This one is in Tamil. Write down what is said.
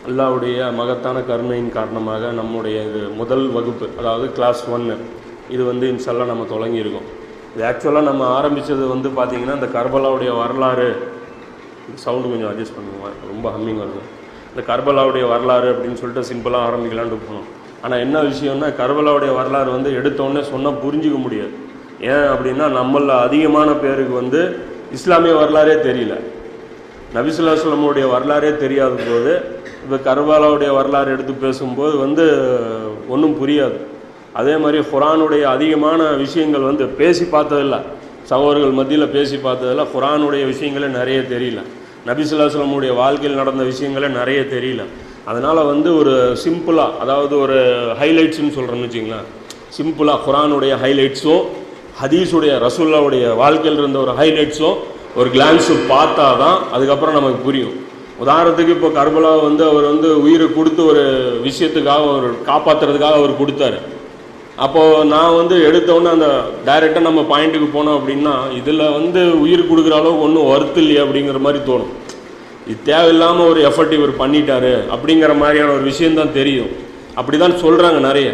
அல்லாஹ்வுடைய மகத்தான கருணையின் காரணமாக நம்முடைய இது முதல் வகுப்பு, அதாவது கிளாஸ் 1, இது வந்து இன்ஷால்லா நம்ம தொடங்கியிருக்கோம். இது ஆக்சுவலாக நம்ம ஆரம்பித்தது வந்து பார்த்திங்கன்னா இந்த கர்பலாவுடைய வரலாறு, சவுண்டு கொஞ்சம் அட்ஜஸ்ட் பண்ணுவோம், ரொம்ப ஹம்மிங் வருது. இந்த கர்பலாவுடைய வரலாறு அப்படின்னு சொல்லிட்டு சிம்பிளாக ஆரம்பிக்கலான்ட்டு போனோம். ஆனால் என்ன விஷயம்னா, கர்பலாவுடைய வரலாறு வந்து எடுத்தோடனே சொன்னால் புரிஞ்சிக்க முடியாது. ஏன் அப்படின்னா, நம்மள அதிகமான பேருக்கு வந்து இஸ்லாமிய வரலாறே தெரியல, நபி ஸல்லல்லாஹு அலைஹி வஸல்லம் வரலாறே தெரியாத போது இப்போ கர்பலாவுடைய வரலாறு எடுத்து பேசும்போது வந்து ஒன்றும் புரியாது. அதே மாதிரி குர்ஆனுடைய அதிகமான விஷயங்கள் வந்து பேசி பார்த்ததில்ல, சகோதரர்கள் மத்தியில் பேசி பார்த்ததில்ல. குர்ஆனுடைய விஷயங்களே நிறைய தெரியல, நபி ஸல்லல்லாஹு அலைஹி வஸல்லம் வாழ்க்கையில் நடந்த விஷயங்களே நிறைய தெரியல. அதனால் வந்து ஒரு சிம்பிளாக, அதாவது ஒரு ஹைலைட்ஸ்ன்னு சொல்கிறோன்னு வச்சிங்களேன், சிம்பிளாக குர்ஆனுடைய ஹைலைட்ஸும் ஹதீஸுடைய ரசூலுல்லாவுடைய வாழ்க்கையில் இருந்த ஒரு ஹைலைட்ஸும் ஒரு கிளான்ஸு பார்த்தா தான் அதுக்கப்புறம் நமக்கு புரியும். உதாரணத்துக்கு இப்போ கர்பலா வந்து அவர் வந்து உயிரை கொடுத்து ஒரு விஷயத்துக்காக, அவர் காப்பாற்றுறதுக்காக அவர் கொடுத்தாரு. அப்போது நான் வந்து எடுத்தோன்னே அந்த டைரெக்டாக நம்ம பாயிண்ட்டுக்கு போனோம் அப்படின்னா, இதில் வந்து உயிர் கொடுக்குற அளவுக்கு ஒன்றும் ஒர்த்து இல்லையே அப்படிங்கிற மாதிரி தோணும். இது தேவையில்லாமல் ஒரு எஃபர்ட் இவர் பண்ணிட்டாரு அப்படிங்கிற மாதிரியான ஒரு விஷயந்தான் தெரியும். அப்படி தான் சொல்கிறாங்க நிறைய.